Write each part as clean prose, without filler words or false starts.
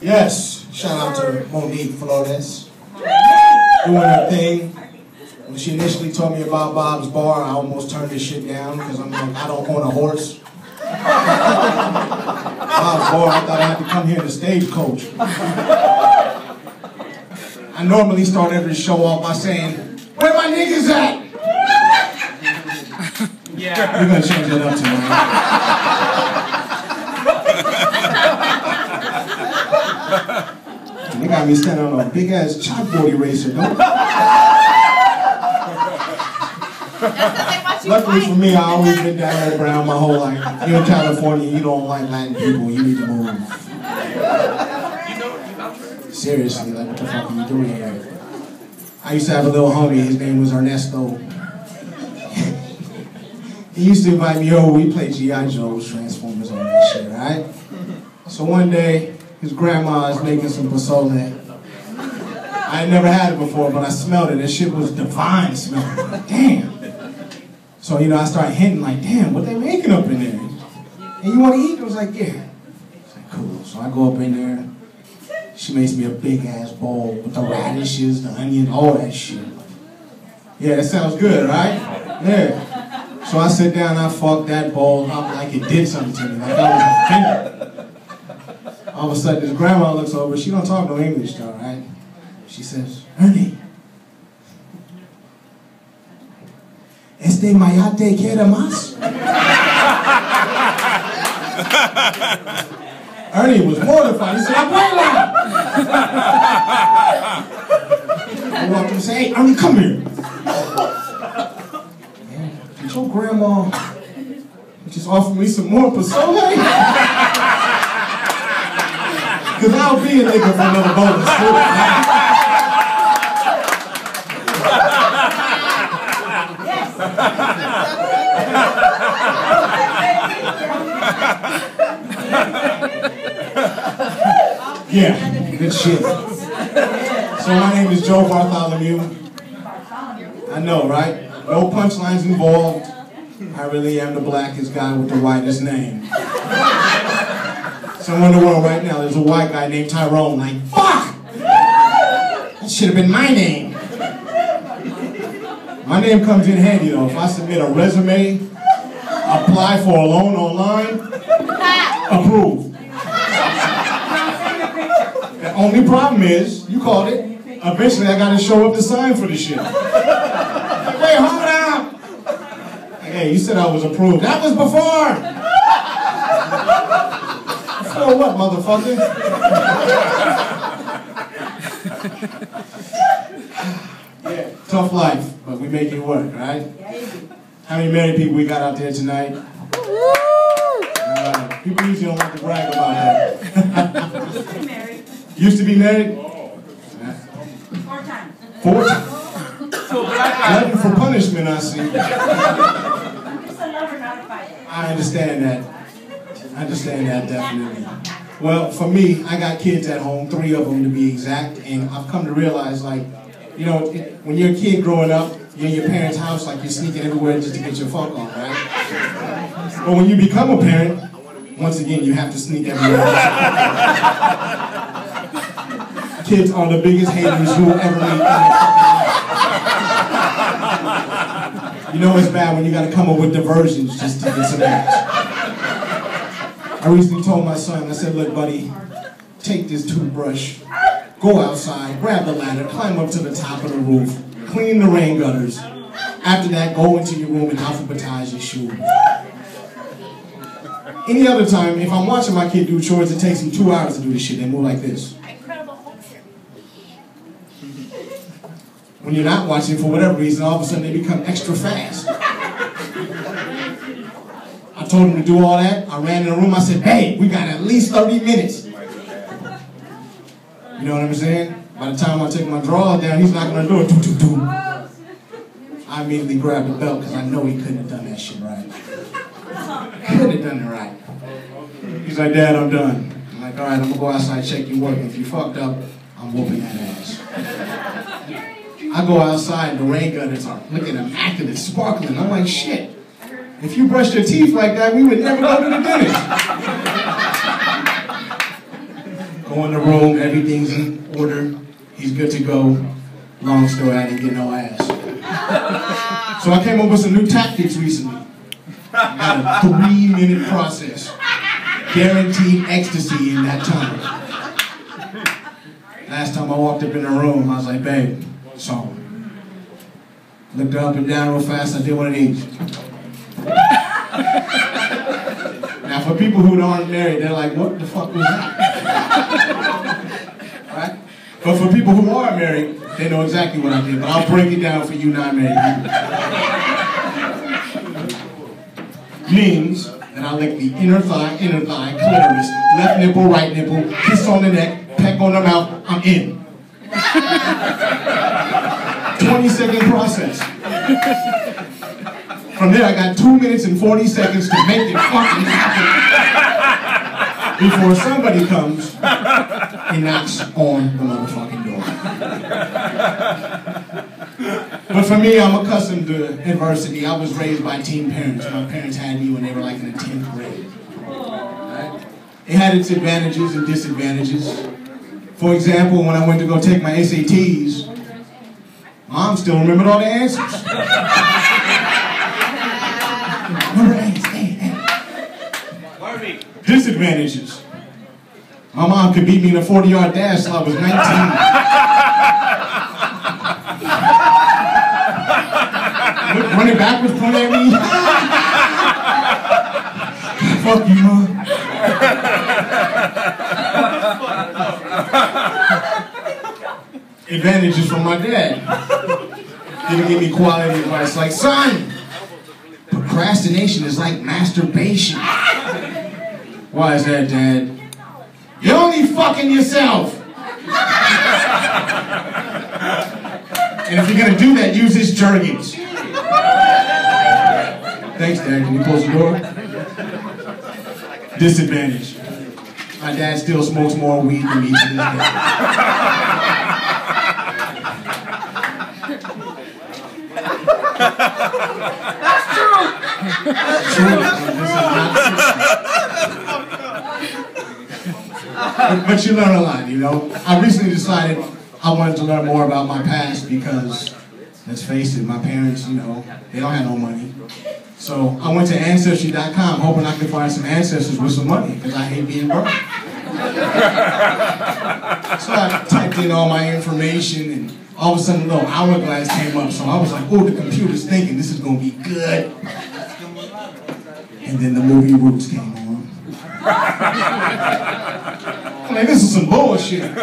Yes, shout out to Monique Flore, doing her thing. When she initially told me about Bob's Bar, I almost turned this shit down because I'm like, I don't own a horse. Bob's Bar, I thought I had to come here in the stagecoach. I normally start every show off by saying, "Where my niggas at?" Yeah. We're gonna change that up tonight. They got me standing on a big ass chalkboard eraser, don't they? Luckily for me, I always been down there brown my whole life. You're in California, you don't like Latin people, you need to move. Seriously, like what the fuck are you doing here? I used to have a little homie, his name was Ernesto. He used to invite me over, we played G.I. Joe's, Transformers, all that shit, right? So one day, his grandma is making some pozole. I had never had it before, but I smelled it. That shit was divine smelling. Like, damn. So, you know, I started hinting like, damn, what they making up in there? And you want to eat? I was like, yeah. It's like, cool. So I go up in there. She makes me a big ass bowl with the radishes, the onion, all that shit. Yeah, that sounds good, right? Yeah. So I sit down, I fuck that bowl up like it did something to me, like I was offended. All of a sudden, this grandma looks over. She don't talk no English, though, right? She says, "Ernie, mayate quiere más?" Ernie was mortified. He said, "Abuela!" I walked up and said, "Hey, Ernie, come here. Did your grandma just offer me some more pozole?" Because I'll be a nigga for another bonus. Yeah, good shit. So my name is Joe Bartholomew. I know, right? No punchlines involved. I really am the blackest guy with the whitest name. Somewhere in the world right now, there's a white guy named Tyrone, like, fuck! That should have been my name. My name comes in handy though. If I submit a resume, apply for a loan online, approved. The only problem is, you called it, eventually I gotta show up to sign for the shit. Like, wait, hold up! Like, hey, you said I was approved. That was before! For what, motherfucker? Yeah, tough life, but we make it work, right? How many married people we got out there tonight? People usually don't like to brag about that. Used to be married? 4 times. 4 times? Nothing for punishment, I see. I'm just a lover, not a fighter. I understand that. I understand that, definitely. Well, for me, I got kids at home, 3 of them to be exact, and I've come to realize, like, you know, when you're a kid growing up, you're in your parents' house, like you're sneaking everywhere just to get your fuck on, right? But when you become a parent, once again, you have to sneak everywhere. Kids are the biggest haters you'll ever meet in your fucking life. You know it's bad when you gotta come up with diversions just to get some action. I recently told my son, I said, look, buddy, take this toothbrush, go outside, grab the ladder, climb up to the top of the roof, clean the rain gutters. After that, go into your room and alphabetize your shoes. Any other time, if I'm watching my kid do chores, it takes him 2 hours to do this shit. They move like this. When you're not watching, for whatever reason, all of a sudden they become extra fast. I told him to do all that. I ran in the room. I said, "Hey, we got at least 30 minutes. You know what I'm saying? By the time I take my drawers down, he's knocking on the door. Doo, doo, doo. I immediately grabbed the belt because I know he couldn't have done that shit right. Couldn't have done it right. He's like, "Dad, I'm done." I'm like, "All right, I'm going to go outside and check your work. If you fucked up, I'm whooping that ass." I go outside and the rain gutters are looking immaculate, sparkling. I'm like, shit. If you brushed your teeth like that, we would never go to the dentist. Go in the room, everything's in order. He's good to go. Long story, I didn't get no ass. So I came up with some new tactics recently. Got a 3-minute process. Guaranteed ecstasy in that time. Last time I walked up in the room, I was like, babe, so. Looked her up and down real fast, I did one of these. Now for people who aren't married, they're like, what the fuck was that? Right? But for people who are married, they know exactly what I did, but I'll break it down for you non-married people. Means that I lick the inner thigh, clitoris, left nipple, right nipple, kiss on the neck, peck on the mouth, I'm in. 20-second process. From there, I got 2 minutes and 40 seconds to make it fucking happen before somebody comes and knocks on the motherfucking door. But for me, I'm accustomed to adversity. I was raised by teen parents. My parents had me when they were like in the 10th grade. Right? It had its advantages and disadvantages. For example, when I went to go take my SATs, Mom still remembered all the answers. Disadvantages. My mom could beat me in a 40-yard dash till I was 19. Running backwards, pointing at me. Fuck you, Mom. Advantages from my dad. Didn't give me quality advice like, son, procrastination is like masturbation. Why is that, Dad? You're only fucking yourself. And if you're gonna do that, use his Jergens. Thanks, Dad. Can you close the door? Disadvantage. My dad still smokes more weed than me to this day. That's true. That's true. This is not true. But you learn a lot, you know. I recently decided I wanted to learn more about my past because, let's face it, my parents, you know, they don't have no money. So I went to Ancestry.com hoping I could find some ancestors with some money because I hate being broke. So I typed in all my information and all of a sudden a little hourglass came up. So I was like, oh, the computer's thinking this is going to be good. And then the movie Roots came on. I'm like, this is some bullshit.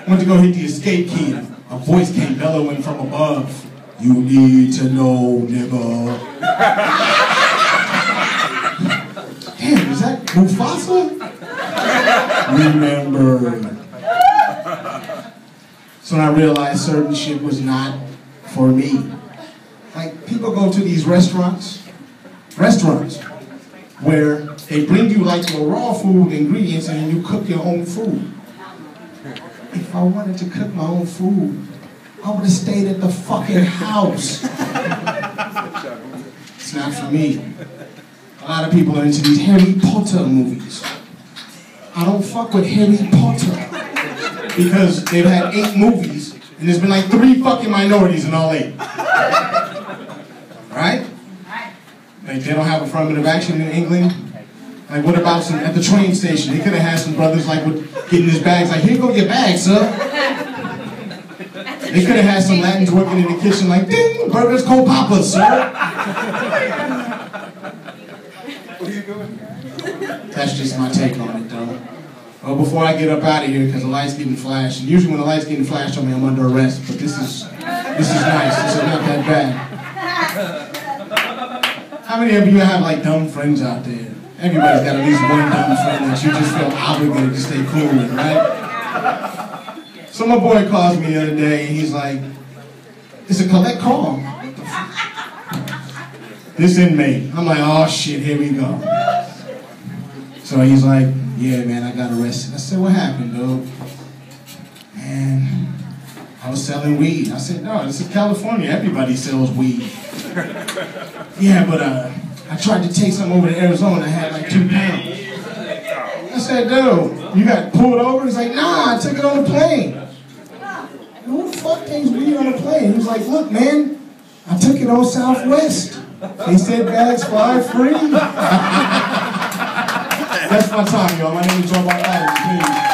Went to go hit the escape key. A voice came bellowing from above. You need to know, nigga. Damn, is that Mufasa? Remember. So I realized certain shit was not for me. Like, people go to these restaurants where they bring you like your raw food ingredients and then you cook your own food. If I wanted to cook my own food, I would have stayed at the fucking house. It's not for me. A lot of people are into these Harry Potter movies. I don't fuck with Harry Potter because they've had 8 movies and there's been like 3 fucking minorities in all 8. Right? Like they don't have affirmative action in England. Like what about some at the train station? They could have had some brothers like with getting his bags like, here go your bag, sir. They could have had some Latins working in the kitchen like, ding, burgers, cold poppers, sir. That's just my take on it, though. Well, before I get up out of here, because the light's getting flashed, and usually when the light's getting flashed on me, I'm under arrest, but this is nice. This is not that bad. How many of you have like dumb friends out there? Everybody's got at least one dumb friend that you just feel obligated to stay cool with, right? So my boy calls me the other day and he's like, it's a collect call. This inmate. I'm like, oh shit, here we go. So he's like, yeah man, I got arrested. I said, what happened, dude? Man, I was selling weed. I said, no, this is California, everybody sells weed. Yeah, but I tried to take some over to Arizona, I had like 2 pounds. I said, said, dude, you got pulled over? He's like, nah, I took it on the plane. Who the fuck takes weed on a plane? He was like, look, man, I took it on Southwest. They said bags fly free. That's my time, y'all. My name is Joe Bartholomew. Please.